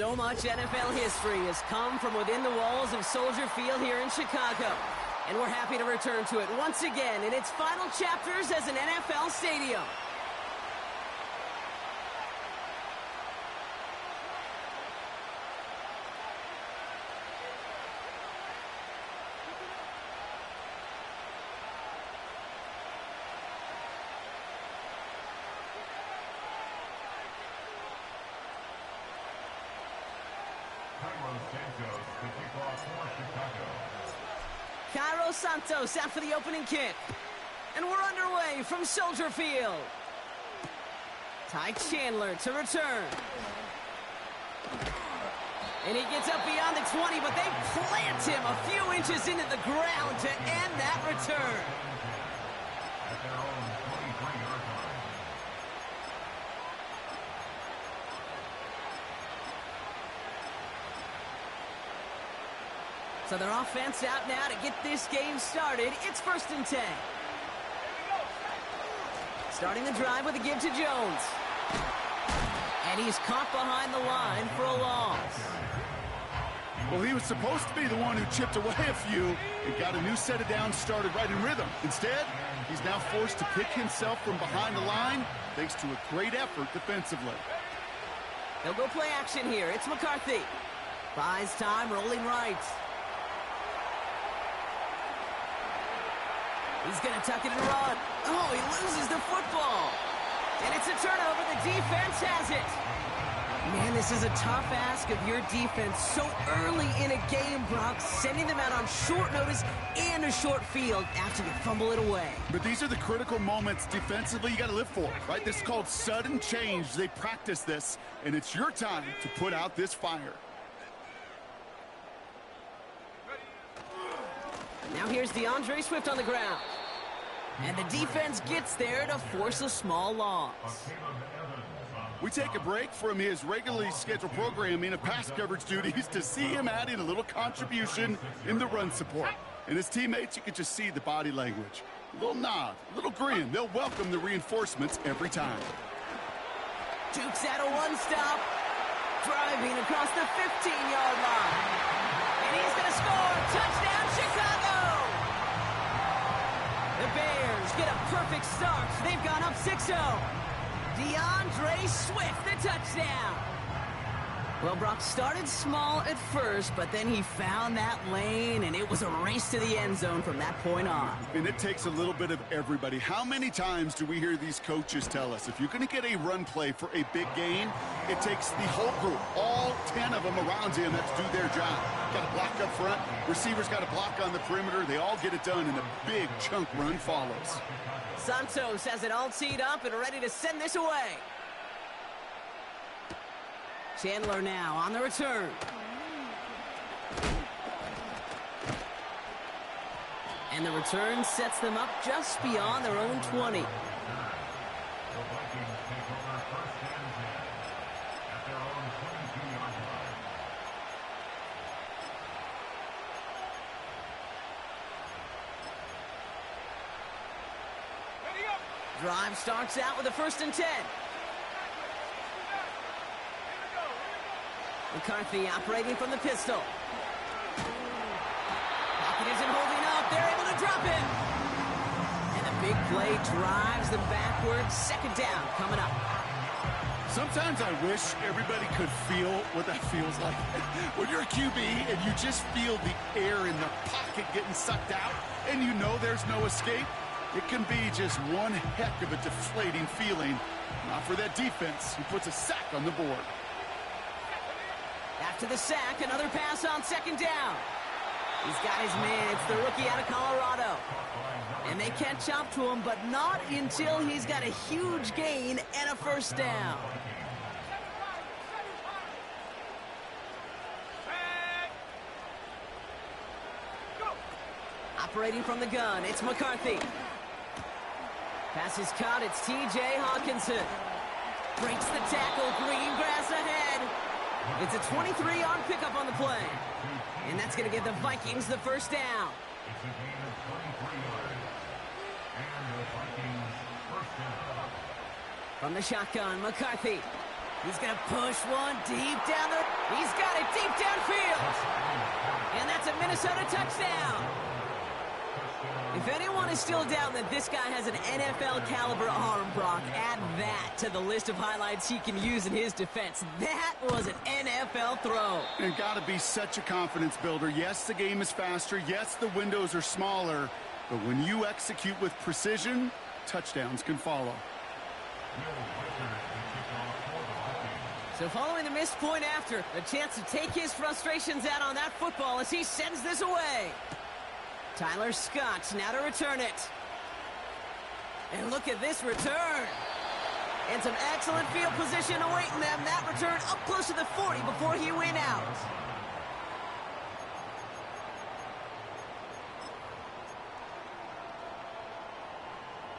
So much NFL history has come from within the walls of Soldier Field here in Chicago. And we're happy to return to it once again in its final chapters as an NFL stadium. Cairo Santos out for the opening kick. And we're underway from Soldier Field. Ty Chandler to return. And he gets up beyond the 20, but they plant him a few inches into the ground to end that return. So their offense out now to get this game started. It's 1st and 10. Starting the drive with a give to Jones. And he's caught behind the line for a loss. Well, he was supposed to be the one who chipped away a few and got a new set of downs started right in rhythm. Instead, he's now forced to pick himself from behind the line thanks to a great effort defensively. They'll go play action here. It's McCarthy. Buys time, rolling right. He's going to tuck it and run. Oh, he loses the football. And it's a turnover. The defense has it. Man, this is a tough ask of your defense so early in a game, Brock, sending them out on short notice and a short field after you fumble it away. But these are the critical moments defensively you got to live for, right? This is called sudden change. They practice this, and it's your time to put out this fire. Now here's DeAndre Swift on the ground. And the defense gets there to force a small loss. We take a break from his regularly scheduled programming of pass coverage duties to see him add in a little contribution in the run support. And his teammates, you can just see the body language. A little nod, a little grin. They'll welcome the reinforcements every time. Dukes at a one-stop. Driving across the 15-yard line. And he's going to score. Touchdown, Chicago! The Bears get a perfect start. They've gone up 6-0. DeAndre Swift, the touchdown. Well, Brock started small at first, but then he found that lane, and it was a race to the end zone from that point on. And it takes a little bit of everybody. How many times do we hear these coaches tell us, if you're going to get a run play for a big gain, it takes the whole group, all 10 of them around him that do their job. Got to block up front. Receivers got to block on the perimeter. They all get it done, and a big chunk run follows. Santos has it all teed up and ready to send this away. Chandler now on the return. And the return sets them up just beyond their own 20. Drive starts out with a 1st and 10. McCarthy operating from the pistol. Pocket isn't holding up. They're able to drop it. And the big play drives them backwards. 2nd down coming up. Sometimes I wish everybody could feel what that feels like. When you're a QB and you just feel the air in the pocket getting sucked out and you know there's no escape, it can be just one heck of a deflating feeling. Not for that defense who puts a sack on the board. After the sack, another pass on 2nd down. He's got his man. It's the rookie out of Colorado. And they catch up to him, but not until he's got a huge gain and a 1st down. Operating from the gun, it's McCarthy. Pass is caught, it's T.J. Hawkinson. Breaks the tackle, green grass ahead. It's a 23-yard pickup on the play. And that's going to give the Vikings the 1st down. It's a gain of 23 yards. And the Vikings 1st down. From the shotgun, McCarthy. He's going to push one deep down the... He's got it deep downfield. And that's a Minnesota touchdown. If anyone is still doubting that this guy has an NFL-caliber arm, Brock, add that to the list of highlights he can use in his defense. That was an NFL throw. And got to be such a confidence builder. Yes, the game is faster. Yes, the windows are smaller. But when you execute with precision, touchdowns can follow. So following the missed point after, a chance to take his frustrations out on that football as he sends this away. Tyler Scott now to return it. And look at this return. And some excellent field position awaiting them. That return up close to the 40 before he went out.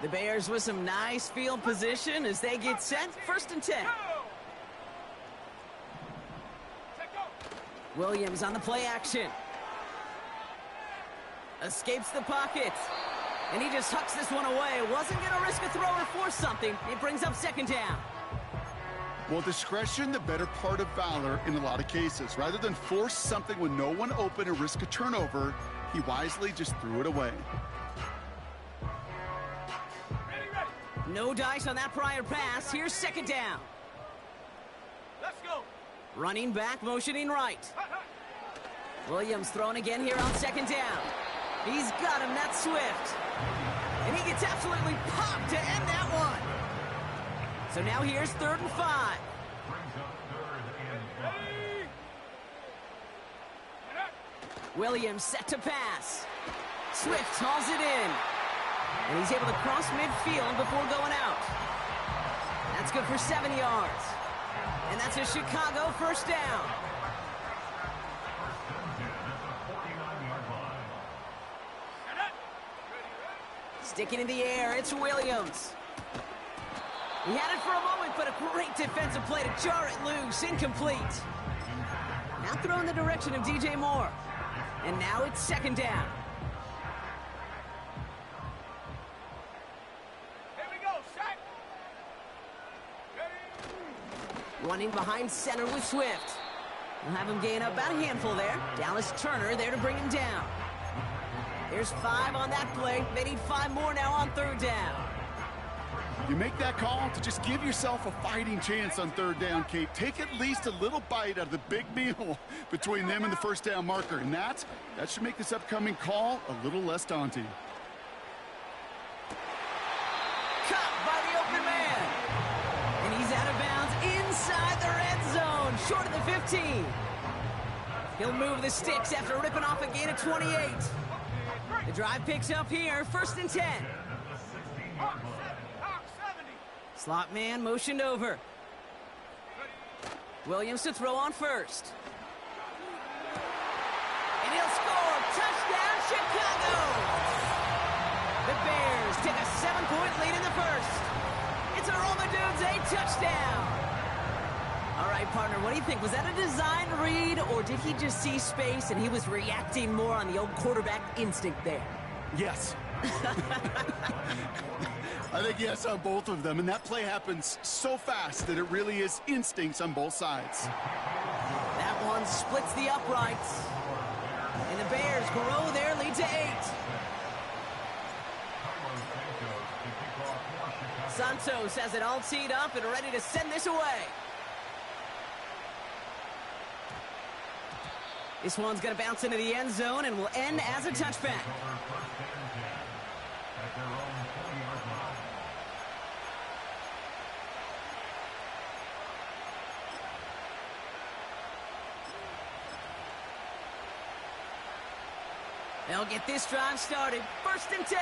The Bears with some nice field position as they get set. 1st and 10. Williams on the play action. Escapes the pocket. And he just hucks this one away. Wasn't going to risk a throw or force something. It brings up 2nd down. Well, discretion, the better part of valor in a lot of cases. Rather than force something with no one open and risk a turnover, he wisely just threw it away. No dice on that prior pass. Here's 2nd down. Let's go. Running back, motioning right. Williams throwing again here on 2nd down. He's got him, that's Swift. And he gets absolutely popped to end that one. So now here's 3rd and 5. Williams set to pass. Swift hauls it in. And he's able to cross midfield before going out. That's good for 7 yards. And that's a Chicago 1st down. Sticking in the air, it's Williams. He had it for a moment, but a great defensive play to jar it loose. Incomplete. Now throw in the direction of DJ Moore. And now it's 2nd down. Here we go, sack. Running behind center with Swift. We'll have him gain about a handful there. Dallas Turner there to bring him down. There's 5 on that play. They need 5 more now on 3rd down. You make that call to just give yourself a fighting chance on 3rd down, Kate. Take at least a little bite out of the big meal between them and the 1st down marker. And that should make this upcoming call a little less daunting. Caught by the open man. And he's out of bounds inside the red zone. Short of the 15. He'll move the sticks after ripping off a gain of 28. The drive picks up here, 1st and 10. Slot man motioned over. Williams to throw on 1st. And he'll score. Touchdown, Chicago! The Bears take a 7-point lead in the 1st. It's a Romadudes, a touchdown. All right, partner, what do you think? Was that a design read, or did he just see space and he was reacting more on the old quarterback instinct there? Yes. I think yes on both of them, and that play happens so fast that it really is instincts on both sides. That one splits the uprights, and the Bears grow their lead to 8. Santos has it all teed up and ready to send this away. This one's going to bounce into the end zone and will end as a touchback. They'll get this drive started. 1st and 10.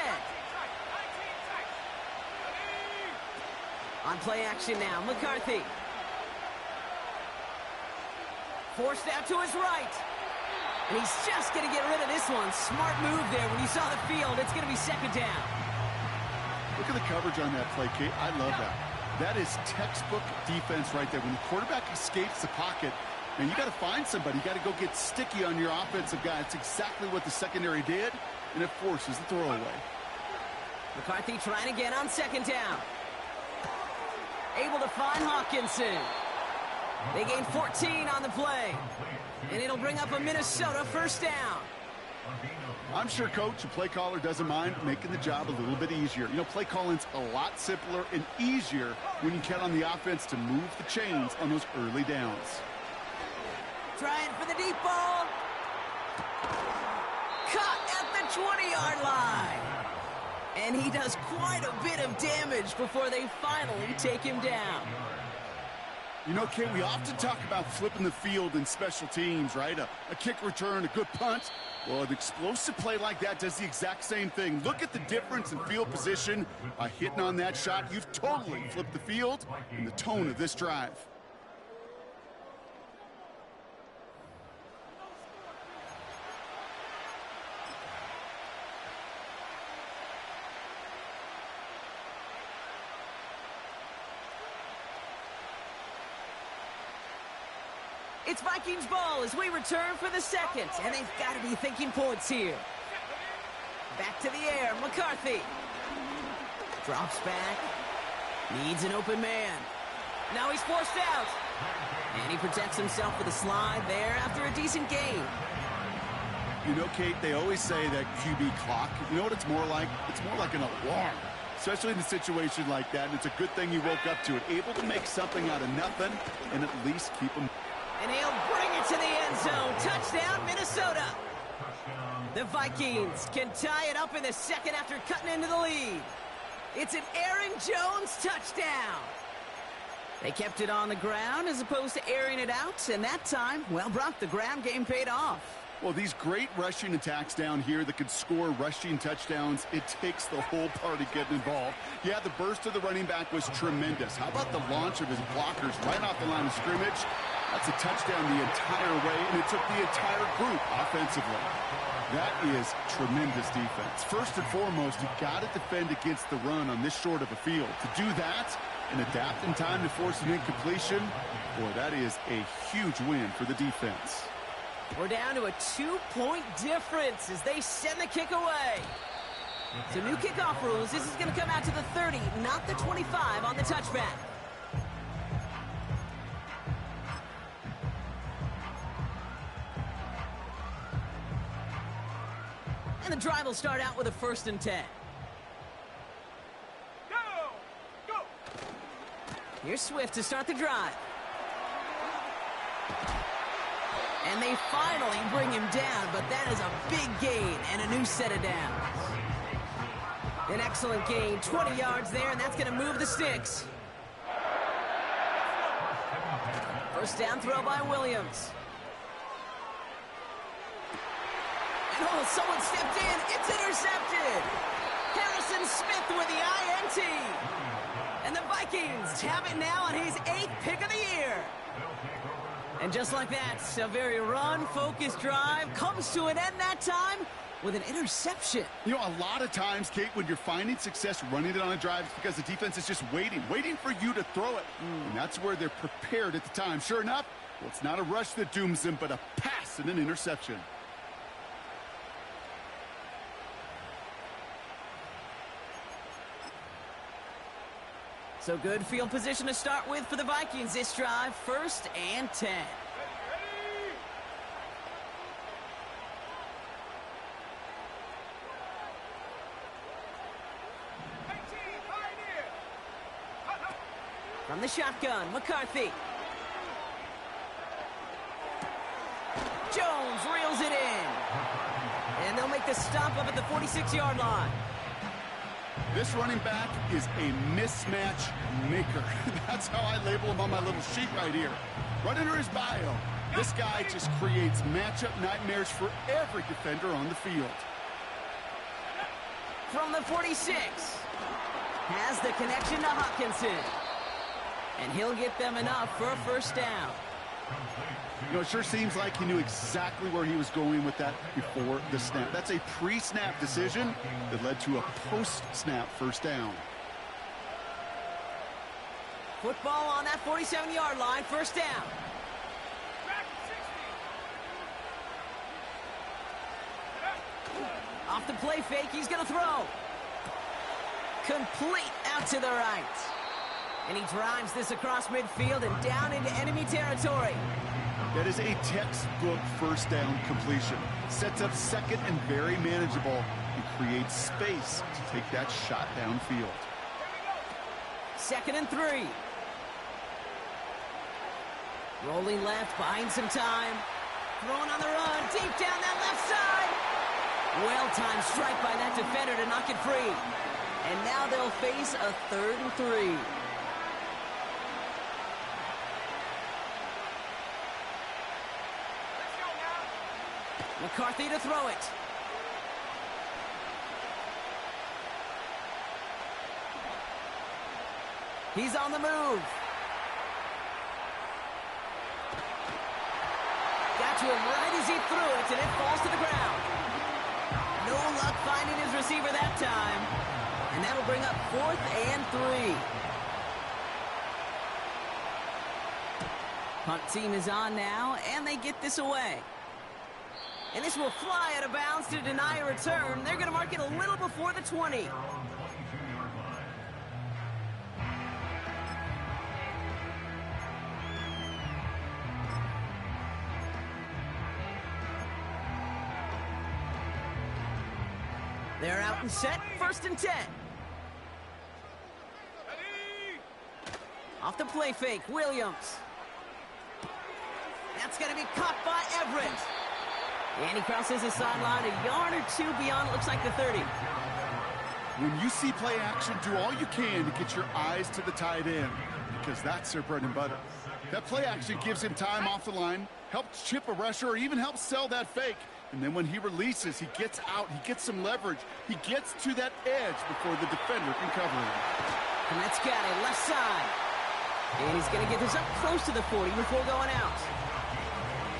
On play action now, McCarthy. Forced out to his right. And he's just going to get rid of this one. Smart move there. When you saw the field, it's going to be 2nd down. Look at the coverage on that play, Kate. I love that. That is textbook defense right there. When the quarterback escapes the pocket, and you got to find somebody. You got to go get sticky on your offensive guy. It's exactly what the secondary did, and it forces the throwaway. McCarthy trying again on 2nd down. Able to find Hawkinson. They gain 14 on the play. And it'll bring up a Minnesota first down. I'm sure coach, the play caller, doesn't mind making the job a little bit easier. You know, play calling's a lot simpler and easier when you count on the offense to move the chains on those early downs. Trying for the deep ball. Caught at the 20-yard line. And he does quite a bit of damage before they finally take him down. You know, Kate, we often talk about flipping the field in special teams, right? A kick return, a good punt. Well, an explosive play like that does the exact same thing. Look at the difference in field position. By hitting on that shot, you've totally flipped the field and the tone of this drive. It's Vikings ball as we return for the second, and they've got to be thinking points here. Back to the air, McCarthy. Drops back. Needs an open man. Now he's forced out. And he protects himself with a slide there after a decent gain. You know, Kate, they always say that QB clock, you know what it's more like? It's more like an alarm, especially in a situation like that. And it's a good thing you woke up to it, able to make something out of nothing and at least keep them. And he'll bring it to the end zone. Touchdown, Minnesota. The Vikings can tie it up in the second after cutting into the lead. It's an Aaron Jones touchdown. They kept it on the ground as opposed to airing it out. And that time, well, Brock, the ground game paid off. Well, these great rushing attacks down here that could score rushing touchdowns, it takes the whole party getting involved. Yeah, the burst of the running back was tremendous. How about the launch of his blockers right off the line of scrimmage? That's a touchdown the entire way, and it took the entire group offensively. That is tremendous defense. First and foremost, you've got to defend against the run on this short of a field. To do that and adapt in time to force an incompletion, boy, that is a huge win for the defense. We're down to a 2-point difference as they send the kick away. So new kickoff rules. This is going to come out to the 30, not the 25 on the touchback. And the drive will start out with a 1st and 10. Go! Here's Swift to start the drive. And they finally bring him down, but that is a big gain and a new set of downs. An excellent gain, 20 yards there, and that's going to move the sticks. First down throw by Williams. And oh, someone stepped in. It's intercepted. Harrison Smith with the INT. And the Vikings have it now on his 8th pick of the year. And just like that, a very run-focused drive comes to an end that time with an interception. You know, a lot of times, Kate, when you're finding success running it on a drive, it's because the defense is just waiting for you to throw it. And that's where they're prepared at the time. Sure enough, well, it's not a rush that dooms them, but a pass and an interception. So good field position to start with for the Vikings this drive. 1st and 10. From the shotgun, McCarthy. Jones reels it in. And they'll make the stop up at the 46-yard line. This running back is a mismatch maker. That's how I label him on my little sheet right here. Right under his bio, this guy just creates matchup nightmares for every defender on the field. From the 46, has the connection to Hawkinson. And he'll get them enough for a 1st down. You know, it sure seems like he knew exactly where he was going with that before the snap. That's a pre-snap decision that led to a post-snap 1st down. Football on that 47-yard line, 1st down. Off the play fake, he's going to throw. Complete out to the right. And he drives this across midfield and down into enemy territory. That is a textbook first down completion. Sets up second and very manageable and creates space to take that shot downfield. 2nd and 3. Rolling left, buying some time. Throwing on the run, deep down that left side. Well-timed strike by that defender to knock it free. And now they'll face a 3rd and 3. McCarthy to throw it. He's on the move. Got to him right as he threw it, and it falls to the ground. No luck finding his receiver that time. And that'll bring up 4th and 3. Punt team is on now, and they get this away. And this will fly out of bounds to deny a return. They're going to mark it a little before the 20. They're out and set, 1st and 10. Off the play fake, Williams. That's going to be caught by Everett. And he crosses the sideline a yard or 2 beyond, it looks like the 30. When you see play action, do all you can to get your eyes to the tight end, because that's their bread and butter. That play action gives him time off the line, helps chip a rusher, or even helps sell that fake. And then when he releases, he gets out, he gets some leverage. He gets to that edge before the defender can cover him. And that's got it, left side. And he's going to get this up close to the 40 before going out.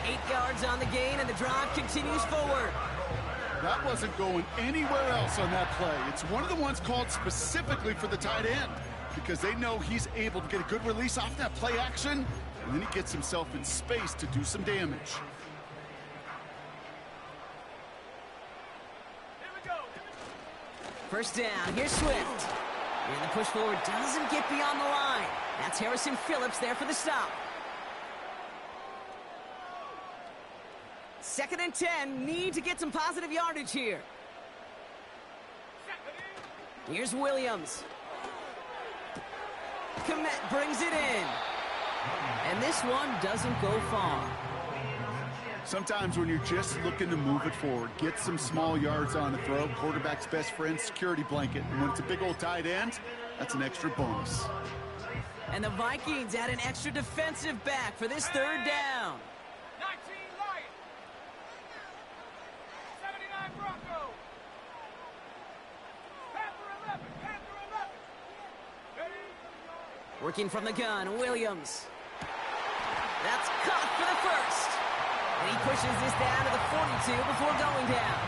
8 yards on the gain, and the drive continues forward. That wasn't going anywhere else on that play. It's one of the ones called specifically for the tight end, because they know he's able to get a good release off that play action, and then he gets himself in space to do some damage. First down, here's Swift. And the push forward doesn't get beyond the line. That's Harrison Phillips there for the stop. 2nd and 10, need to get some positive yardage here. Here's Williams. Komet brings it in. And this one doesn't go far. Sometimes when you're just looking to move it forward, get some small yards on the throw, quarterback's best friend, security blanket. And when it's a big old tight end, that's an extra bonus. And the Vikings add an extra defensive back for this 3rd down. 19 Lions. 79 Broncos. Panther 11. Panther 11. Working from the gun, Williams. That's caught for the 1st. And he pushes this down to the 42 before going down.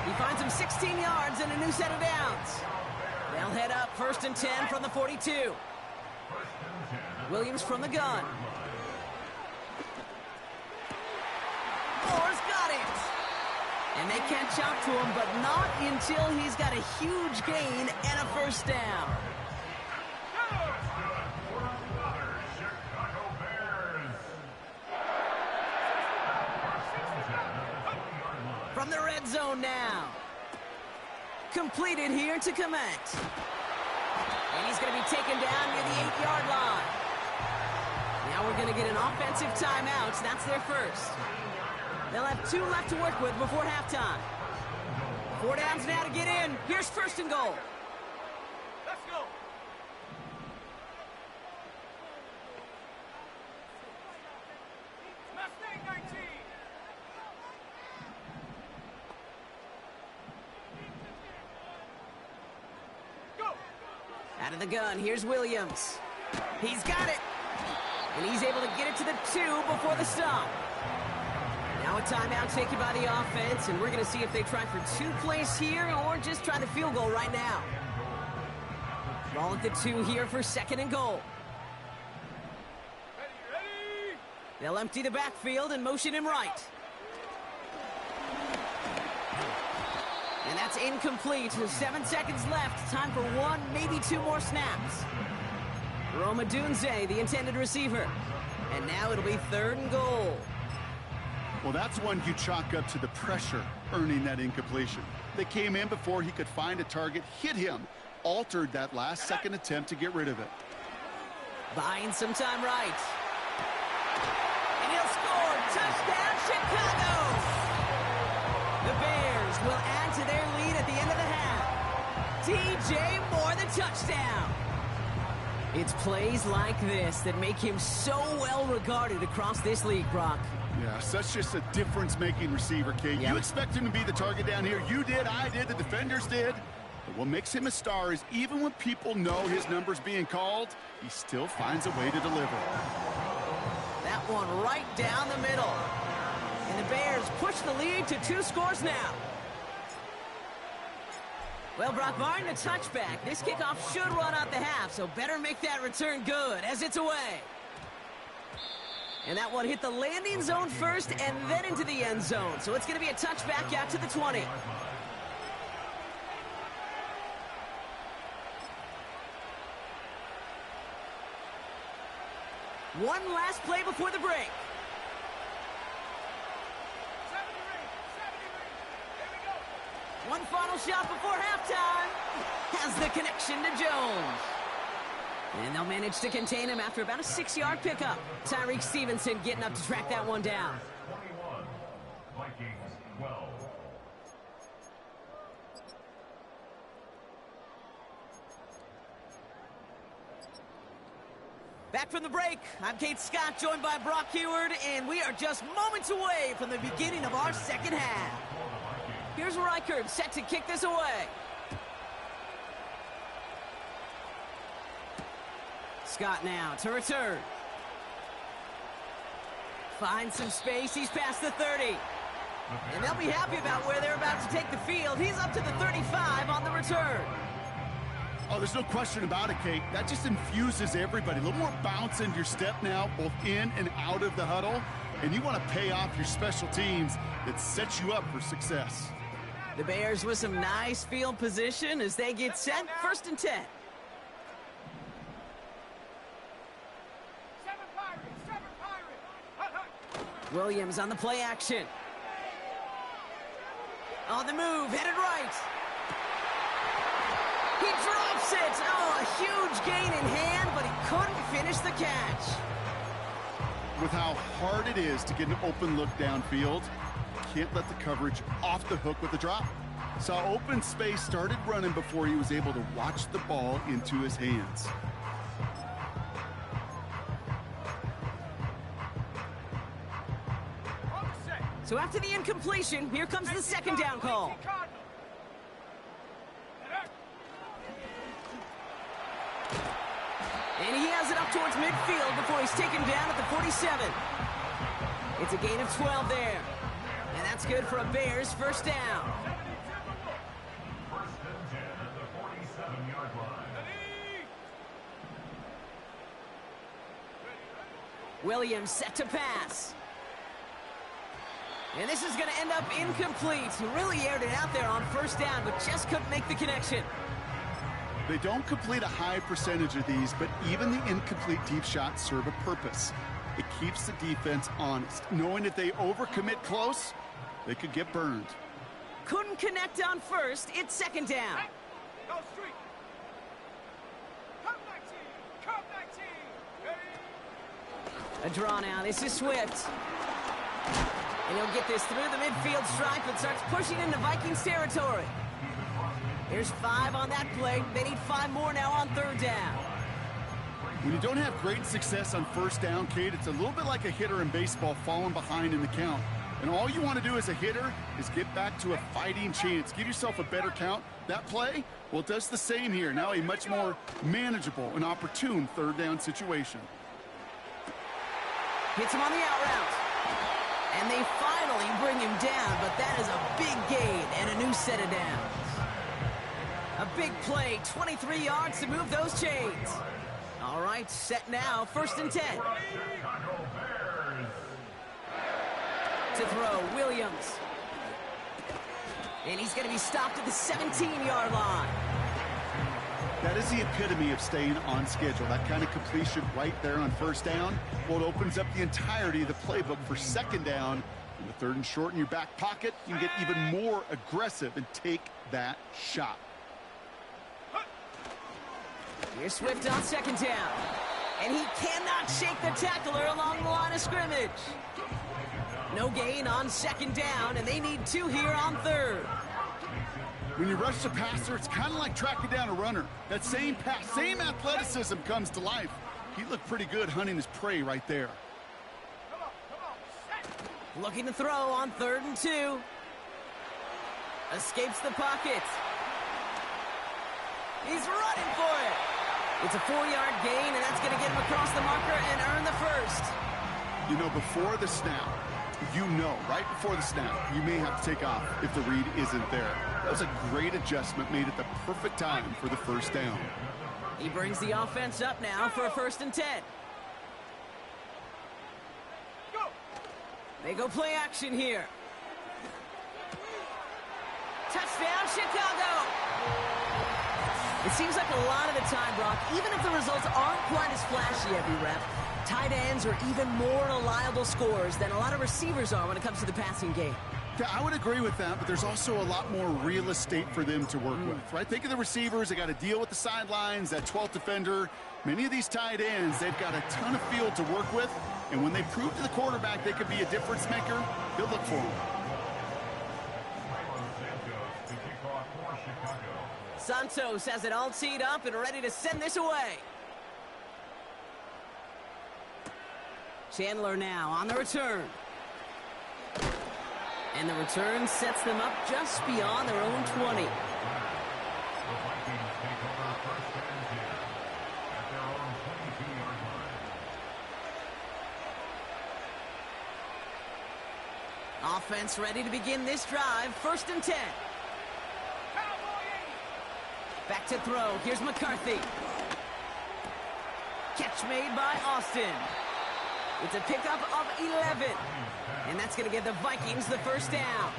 He finds him 16 yards and a new set of downs. They'll head up 1st and 10 from the 42. Williams from the gun. Moore's got it. And they catch up to him, but not until he's got a huge gain and a 1st down. From the red zone now. Completed here to Komet. And he's going to be taken down near the 8-yard line. Now we're going to get an offensive timeout. That's their 1st. They'll have 2 left to work with before halftime. 4 downs now to get in. Here's 1st and goal. Let's go. Mustang 19. Out of the gun, here's Williams. He's got it. And he's able to get it to the 2 before the stop. Now a timeout taken by the offense, and we're going to see if they try for 2 plays here or just try the field goal right now. Ball at the 2 here for 2nd and goal. Ready. They'll empty the backfield and motion him right. And that's incomplete. 7 seconds left. Time for 1, maybe 2 more snaps. Roma Dunze, the intended receiver. And now it'll be 3rd and goal. Well, that's one you chalk up to the pressure earning that incompletion. They came in before he could find a target, hit him, altered that last-second attempt to get rid of it. Buying some time right. And he'll score. Touchdown, Chicago! The Bears will add to their lead at the end of the half. DJ Moore, the touchdown. It's plays like this that make him so well regarded across this league, Brock. Yeah, such just a difference-making receiver, Kate. Yep. You expect him to be the target down here. You did, I did, the defenders did. But what makes him a star is even when people know his number's being called, he still finds a way to deliver. That one right down the middle. And the Bears push the lead to 2 scores now. Well, Brock, barring a touchback, this kickoff should run out the half, so better make that return good as it's away. And that one hit the landing zone first and then into the end zone. So it's going to be a touchback out to the 20. One last play before the break. 70 ring. Here we go. One final shot before halftime. Has the connection to Jones. And they'll manage to contain him after about a 6-yard pickup. Tyreek Stevenson getting up to track that one down. 21, Vikings 12. Back from the break, I'm Kate Scott, joined by Brock Heward, and we are just moments away from the beginning of our second half. Here's Reichert set to kick this away. Scott now to return. Finds some space. He's past the 30. And they'll be happy about where they're about to take the field. He's up to the 35 on the return. Oh, there's no question about it, Kate. That just infuses everybody. A little more bounce in your step now, both in and out of the huddle. And you want to pay off your special teams that sets you up for success. The Bears with some nice field position as they get set. 1st and 10. 7 Pirates. 7 Pirates. Hut, hut. Williams on the play action. On the move, headed right. He drops it. Oh, a huge gain in hand, but he couldn't finish the catch. With how hard it is to get an open look downfield, can't let the coverage off the hook with the drop. Saw open space, started running before he was able to watch the ball into his hands. On the set. So after the incompletion, here comes the 2nd down call. And he has it up towards midfield before he's taken down at the 47. It's a gain of 12 there. And that's good for a Bears 1st down. First and 10 at the 47-yard line. Williams set to pass. And this is going to end up incomplete. He really aired it out there on 1st down, but just couldn't make the connection. They don't complete a high percentage of these, but even the incomplete deep shots serve a purpose. It keeps the defense honest, knowing if they overcommit close, they could get burned. Couldn't connect on 1st. It's 2nd down. Go street. Come 19. Come 19. Hey. A draw now. This is Swift. And he'll get this through the midfield stripe and starts pushing into Vikings territory. There's 5 on that play. They need 5 more now on 3rd down. When you don't have great success on 1st down, Kate, it's a little bit like a hitter in baseball falling behind in the count. And all you want to do as a hitter is get back to a fighting chance. Give yourself a better count. That play, well, it does the same here. Now a much more manageable and opportune 3rd down situation. Hits him on the out route. And they finally bring him down, but that is a big gain and a new set of downs. A big play, 23 yards to move those chains. All right, set now, 1st and 10. Chicago Bears. To throw, Williams. And he's going to be stopped at the 17-yard line. That is the epitome of staying on schedule. That kind of completion right there on first down. Well, it opens up the entirety of the playbook for second down. In the third and short in your back pocket, you can get even more aggressive and take that shot. Here's Swift on second down. And he cannot shake the tackler along the line of scrimmage. No gain on second down, and they need 2 here on third. When you rush the passer, it's kind of like tracking down a runner. That same pass, same athleticism comes to life. He looked pretty good hunting his prey right there. Looking to throw on 3rd and 2. Escapes the pocket. He's running for it. It's a 4-yard gain, and that's going to get him across the marker and earn the first. You know, before the snap, right before the snap, you may have to take off if the read isn't there. That was a great adjustment, made at the perfect time for the first down. He brings the offense up now for a 1st and 10. They go play action here. Touchdown, Chicago! It seems like a lot of the time, Brock, even if the results aren't quite as flashy every rep, tight ends are even more reliable scorers than a lot of receivers are when it comes to the passing game. Yeah, I would agree with that, but there's also a lot more real estate for them to work with, right? Think of the receivers. They got to deal with the sidelines, that 12th defender. Many of these tight ends, they've got a ton of field to work with, and when they prove to the quarterback they could be a difference maker, he'll look for them. Santos has it all teed up and ready to send this away. Chandler now on the return. And the return sets them up just beyond their own 20. Offense ready to begin this drive. 1st and 10. Back to throw. Here's McCarthy. Catch made by Austin. It's a pickup of 11. And that's going to give the Vikings the first down.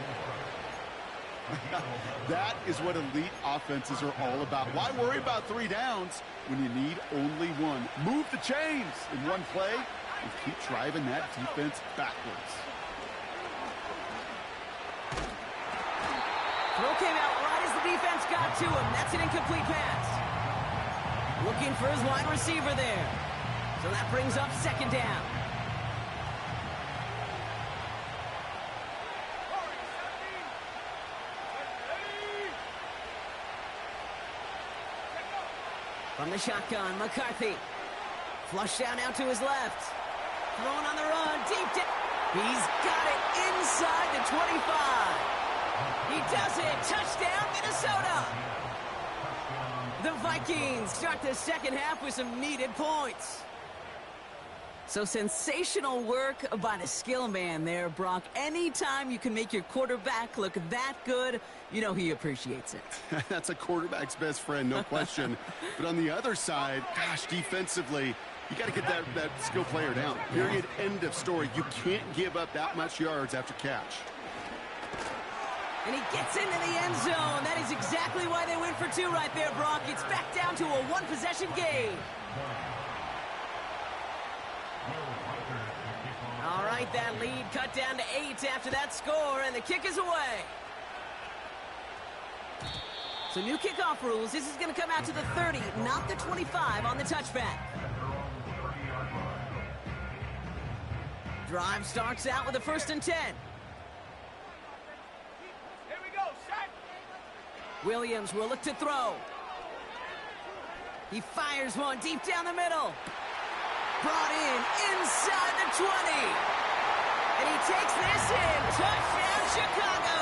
That is what elite offenses are all about. Why worry about 3 downs when you need only 1? Move the chains in one play and keep driving that defense backwards. Throw came out right as the defense got to him. That's an incomplete pass. Looking for his wide receiver there. So that brings up 2nd down. From the shotgun, McCarthy. Flush down out to his left. Throwing on the run, deep down. He's got it inside the 25. He does it. Touchdown, Minnesota. The Vikings start the second half with some needed points. So sensational work by the skill man there, Brock. Anytime you can make your quarterback look that good, you know he appreciates it. That's a quarterback's best friend, no question. But on the other side, gosh, defensively, you got to get that skill player down. Period. End of story. You can't give up that much yards after catch. And he gets into the end zone. That is exactly why they went for 2 right there, Brock. It's back down to a 1-possession game. All right, that lead cut down to 8 after that score, and the kick is away. So new kickoff rules. This is going to come out to the 30, not the 25 on the touchback. Drive starts out with a 1st and 10. Williams will look to throw. He fires one deep down the middle. Brought in inside the 20. And he takes this in. Touchdown, Chicago.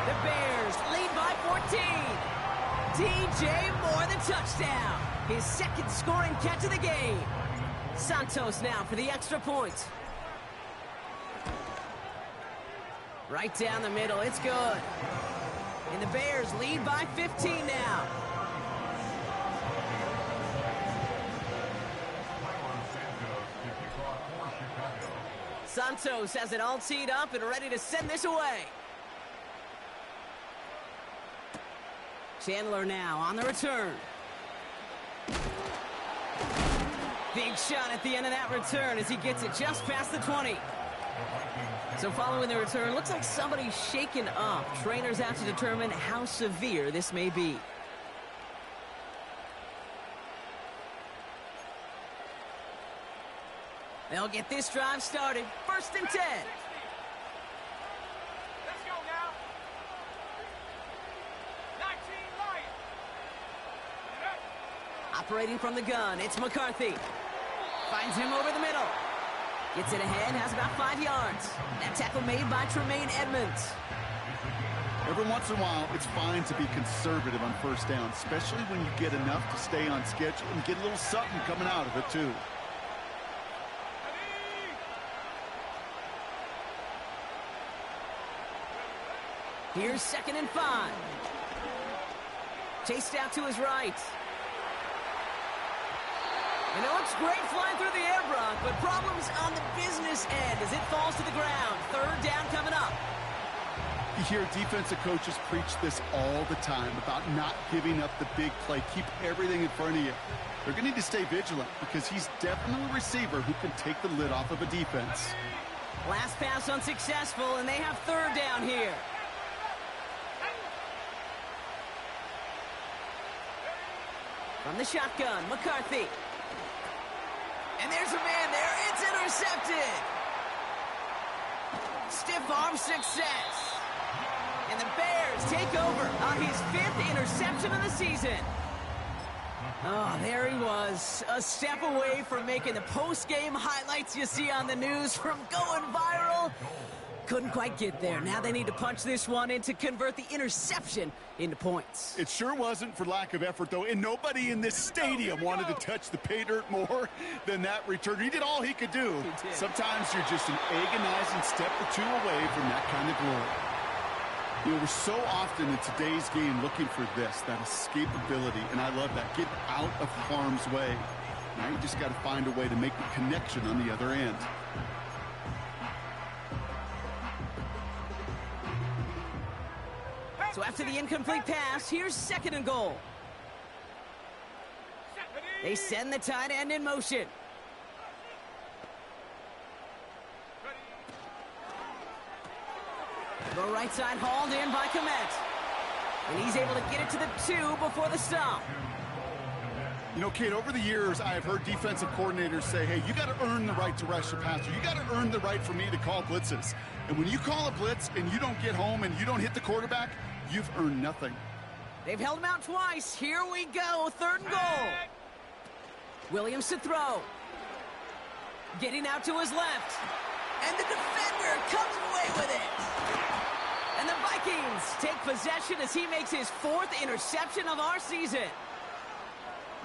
The Bears lead by 14. DJ Moore the touchdown. His 2nd scoring catch of the game. Santos now for the extra point. Right down the middle. It's good. And the Bears lead by 15 now. Santos has it all teed up and ready to send this away. Chandler now on the return. Big shot at the end of that return as he gets it just past the 20. So following the return, looks like somebody's shaken up. Trainers have to determine how severe this may be. They'll get this drive started. 1st and 10. Let's go now. 19 Lions. Operating from the gun, it's McCarthy. Finds him over the middle. Gets it ahead, has about 5 yards. That tackle made by Tremaine Edmonds. Every once in a while, it's fine to be conservative on 1st down, especially when you get enough to stay on schedule and get a little something coming out of it, too. Here's 2nd and 5. Chased out to his right. And it looks great flying through the air, Brock, but problems on the business end as it falls to the ground. 3rd down coming up. You hear defensive coaches preach this all the time about not giving up the big play. Keep everything in front of you. They're going to need to stay vigilant because he's definitely a receiver who can take the lid off of a defense. Last pass unsuccessful, and they have 3rd down here. From the shotgun, McCarthy. And there's a man there. It's intercepted. Stiff arm success. And the Bears take over on his 5th interception of the season. Oh, there he was. A step away from making the post-game highlights you see on the news from going viral. Couldn't quite get there. Now they need to punch this one in to convert the interception into points. It sure wasn't for lack of effort, though, and nobody in this stadium wanted to touch the pay dirt more than that return. He did all he could do. Sometimes you're just an agonizing step or two away from that kind of glory. You know, we're so often in today's game looking for this, that escapability, and I love that. Get out of harm's way. Now you just got to find a way to make the connection on the other end. So after the incomplete pass, here's 2nd and goal. They send the tight end in motion. The right side hauled in by Komet. And he's able to get it to the 2 before the stop. You know, Kate, over the years, I have heard defensive coordinators say, hey, you got to earn the right to rush the passer. You got to earn the right for me to call blitzes. And when you call a blitz and you don't get home and you don't hit the quarterback, you've earned nothing. They've held him out twice. Here we go. 3rd and goal. Williams to throw. Getting out to his left. And the defender comes away with it. And the Vikings take possession as he makes his 4th interception of our season.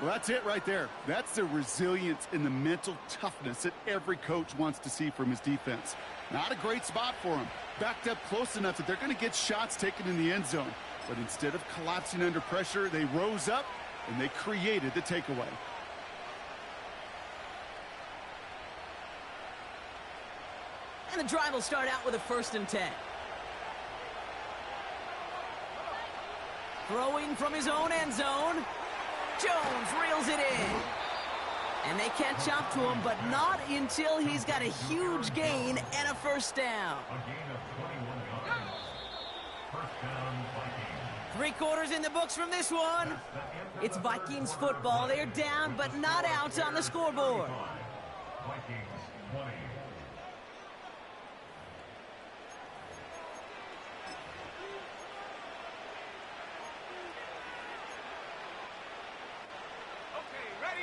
Well, that's it right there. That's the resilience and the mental toughness that every coach wants to see from his defense. Not a great spot for him. Backed up close enough that they're going to get shots taken in the end zone. But instead of collapsing under pressure, they rose up and they created the takeaway. And the drive will start out with a 1st and 10. Throwing from his own end zone. Jones reels it in. And they catch up to him, but not until he's got a huge gain and a 1st down. A gain of 21 yards. 1st down, Vikings. 3 quarters in the books from this one. It's Vikings football. They're down, but not out on the scoreboard. Vikings 20.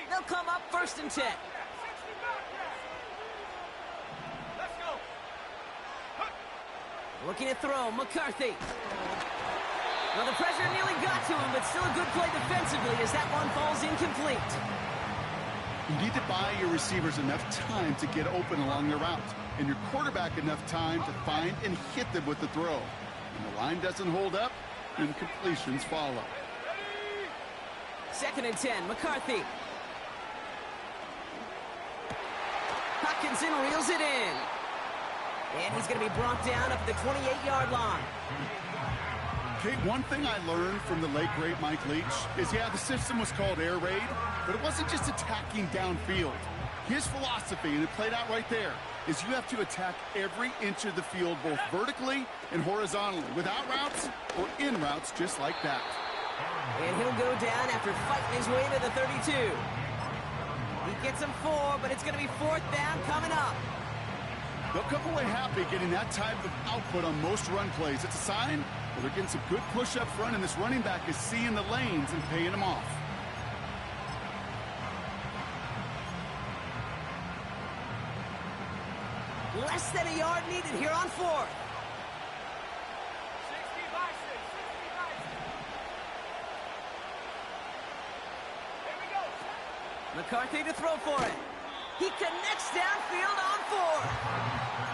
They'll come up 1st and 10. Let's go. Looking to throw, McCarthy. Well, the pressure nearly got to him, but still a good play defensively as that one falls incomplete. You need to buy your receivers enough time to get open along their route, and your quarterback enough time to find and hit them with the throw. When the line doesn't hold up, incompletions follow. 2nd and 10, McCarthy. Hutchinson reels it in. And he's going to be brought down up at the 28-yard line. Okay, one thing I learned from the late, great Mike Leach is, yeah, the system was called air raid, but it wasn't just attacking downfield. His philosophy, and it played out right there, is you have to attack every inch of the field, both vertically and horizontally, without routes or in routes, just like that. And he'll go down after fighting his way to the 32. He gets him 4, but it's going to be 4th down coming up. They'll come away happy getting that type of output on most run plays. It's a sign that they're getting some good push up front, and this running back is seeing the lanes and paying them off. Less than a yard needed here on 4th. 60 by 6. 60 by 6. Here we go. McCarthy to throw for it. He connects downfield on 4.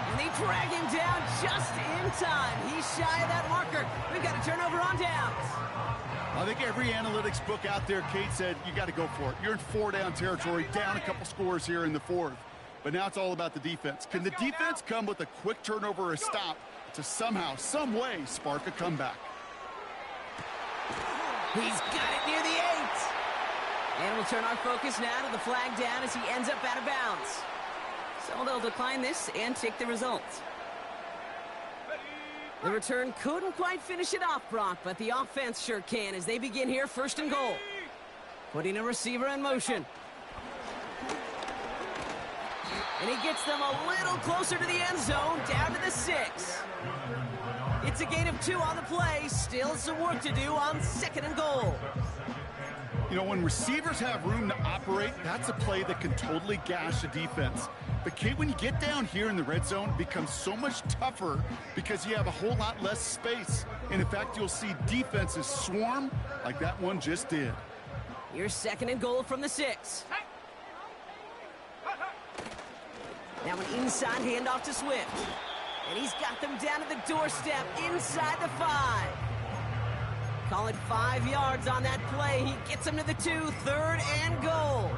And they drag him down just in time. He's shy of that marker. We've got a turnover on downs. I think every analytics book out there, Kate, said you got to go for it. You're in 4-down territory, down a couple scores here in the 4th. But now it's all about the defense. Can the defense come with a quick turnover or a stop to somehow, some way, spark a comeback? He's got it near the 8. And we'll turn our focus now to the flag down as he ends up out of bounds. So they'll decline this and take the result. The return couldn't quite finish it off, Brock, but the offense sure can as they begin here 1st and goal. Putting a receiver in motion. And he gets them a little closer to the end zone, down to the 6. It's a gain of 2 on the play. Still some work to do on 2nd and goal. You know, when receivers have room to operate, that's a play that can totally gash a defense. But, Kate, when you get down here in the red zone, it becomes so much tougher because you have a whole lot less space. And, in fact, you'll see defenses swarm like that one just did. Here's 2nd and goal from the 6. Now an inside handoff to Swift. And he's got them down to the doorstep inside the 5. Call it 5 yards on that play. He gets them to the 2, 3rd and goal.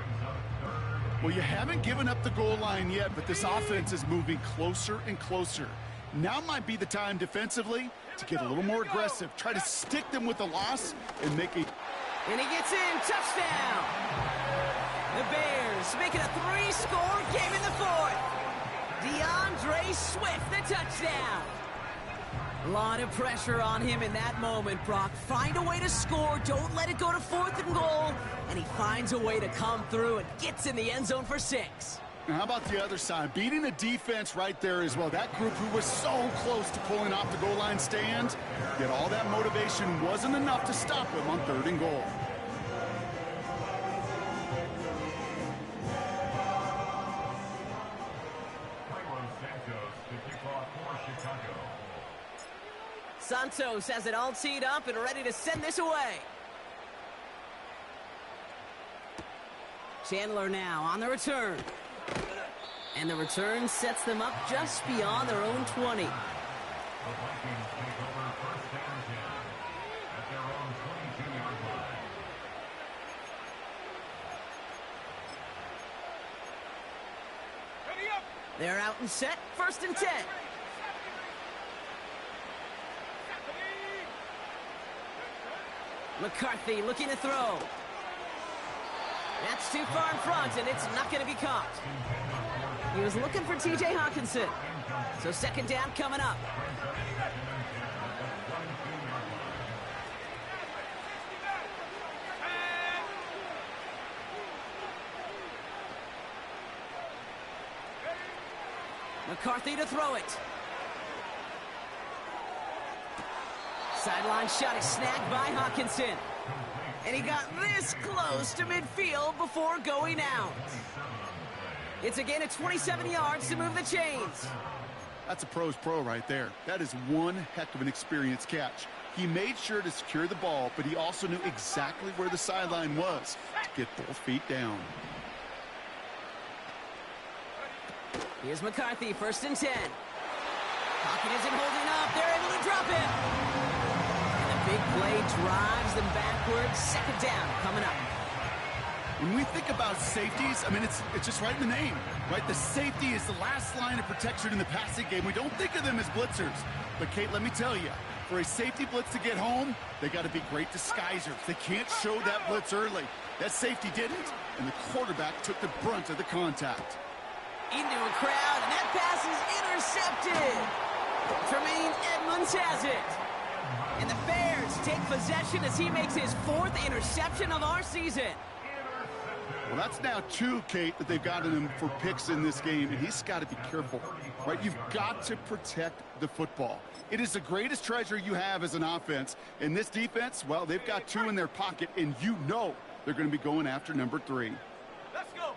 Well, you haven't given up the goal line yet, but this offense is moving closer and closer. Now might be the time defensively to get a little more aggressive. Try to stick them with the loss and make a... And he gets in. Touchdown. The Bears making a 3-score game in the 4th. DeAndre Swift, the touchdown. A lot of pressure on him in that moment, Brock. Find a way to score. Don't let it go to 4th and goal. And he finds a way to come through and gets in the end zone for 6. Now, how about the other side? Beating a defense right there as well. That group who was so close to pulling off the goal line stand, yet all that motivation wasn't enough to stop them on 3rd and goal. Santos has it all teed up and ready to send this away. Chandler now on the return. And the return sets them up just beyond their own 20. The Vikings take over 1st and 10 at their own 22-yard line. Ready up. They're out and set. 1st and 10. McCarthy looking to throw. That's too far in front, and it's not going to be caught. He was looking for T.J. Hawkinson. So 2nd down coming up. McCarthy to throw it. Sideline shot is snagged by Hawkinson. And he got this close to midfield before going out. It's a gain of 27 yards to move the chains. That's a pro's pro right there. That is one heck of an experienced catch. He made sure to secure the ball, but he also knew exactly where the sideline was to get both feet down. Here's McCarthy, 1st and 10. Pocket isn't holding up. They're able to drop him. And the big play drives them backwards. 2nd down coming up. When we think about safeties, I mean, it's just right in the name, right? The safety is the last line of protection in the passing game. We don't think of them as blitzers. But, Kate, let me tell you, For a safety blitz to get home, they got to be great disguisers. They can't show that blitz early. That safety didn't, and the quarterback took the brunt of the contact. Into a crowd, and that pass is intercepted. Tremaine Edmonds has it. And the Bears take possession as he makes his 4th interception of our season. Well, that's now 2, Kate, that they've gotten him for picks in this game, and he's got to be careful, right? You've got to protect the football. It is the greatest treasure you have as an offense. And this defense, well, they've got 2 in their pocket, and you know they're going to be going after number 3. Let's go.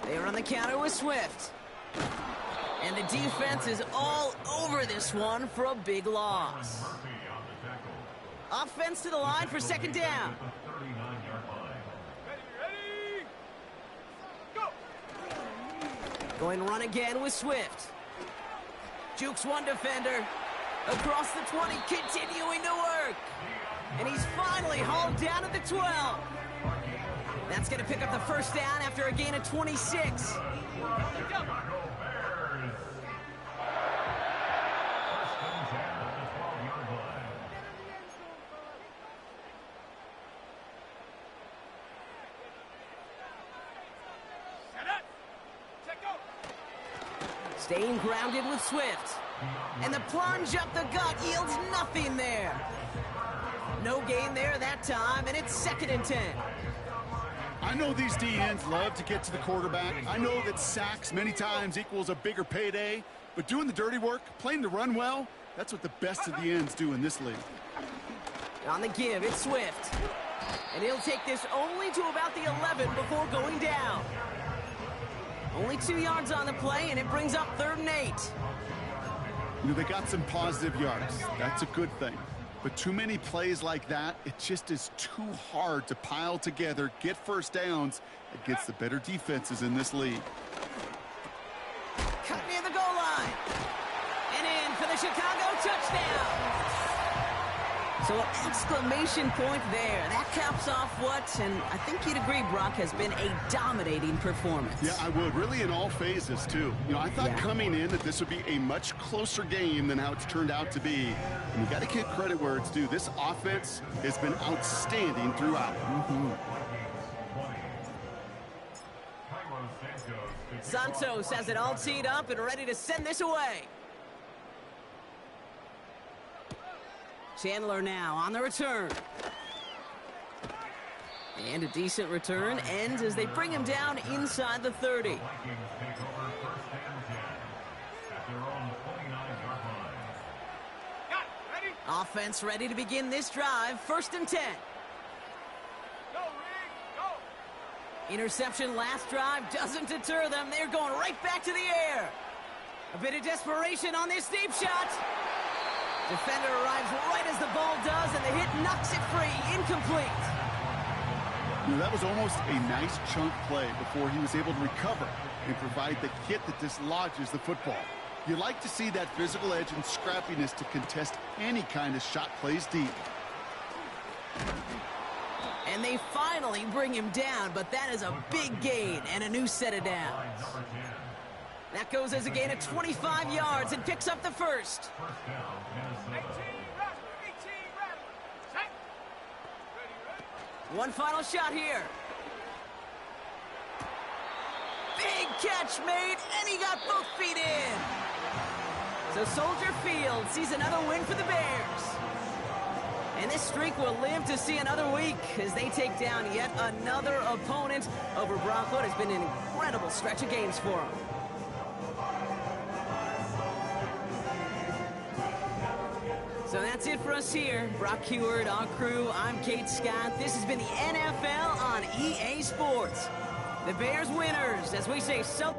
They are on the counter with Swift. And the defense is all over this one for a big loss. Offense to the line for 2nd down. Ready. Go. Going run again with Swift. Jukes one defender. Across the 20, continuing to work. And he's finally hauled down at the 12. That's going to pick up the 1st down after a gain of 26. Staying grounded with Swift. And the plunge up the gut yields nothing there. No gain there that time, and it's 2nd and 10. I know these DNs love to get to the quarterback. I know that sacks many times equals a bigger payday, but doing the dirty work, playing the run well, that's what the best of the ends do in this league. On the give, it's Swift. And he'll take this only to about the 11 before going down. Only 2 yards on the play, and it brings up 3rd and 8. You know, they got some positive yards. That's a good thing. But too many plays like that, it just is too hard to pile together, get 1st downs against the better defenses in this league. Cut near the goal line. And in for the Chicago touchdown. So an exclamation point there. That caps off what, and I think you'd agree, Brock, has been a dominating performance. Yeah, I would. Really in all phases, too. You know, I thought coming in that this would be a much closer game than how it's turned out to be. And you got to give credit where it's due. This offense has been outstanding throughout. Santos has it all teed up and ready to send this away. Chandler now on the return. And a decent return ends as they bring him down inside the 30. Offense ready to begin this drive. 1st and 10. Go, Rick. Go. Interception last drive doesn't deter them. They're going right back to the air. A bit of desperation on this deep shot. Defender arrives right as the ball does, and the hit knocks it free. Incomplete. You know, that was almost a nice chunk play before he was able to recover and provide the hit that dislodges the football. You like to see that physical edge and scrappiness to contest any kind of shot plays deep. And they finally bring him down, but that is a big gain and a new set of downs. That goes as a gain of 25 yards and picks up the 1st. 18 Rattler. Set. Ready. One final shot here. Big catch made, and he got both feet in. So Soldier Field sees another win for the Bears. And this streak will live to see another week as they take down yet another opponent over Brock. What has been an incredible stretch of games for them. So that's it for us here. Brock Heward, our crew, I'm Kate Scott. This has been the NFL on EA Sports. The Bears winners, as we say so.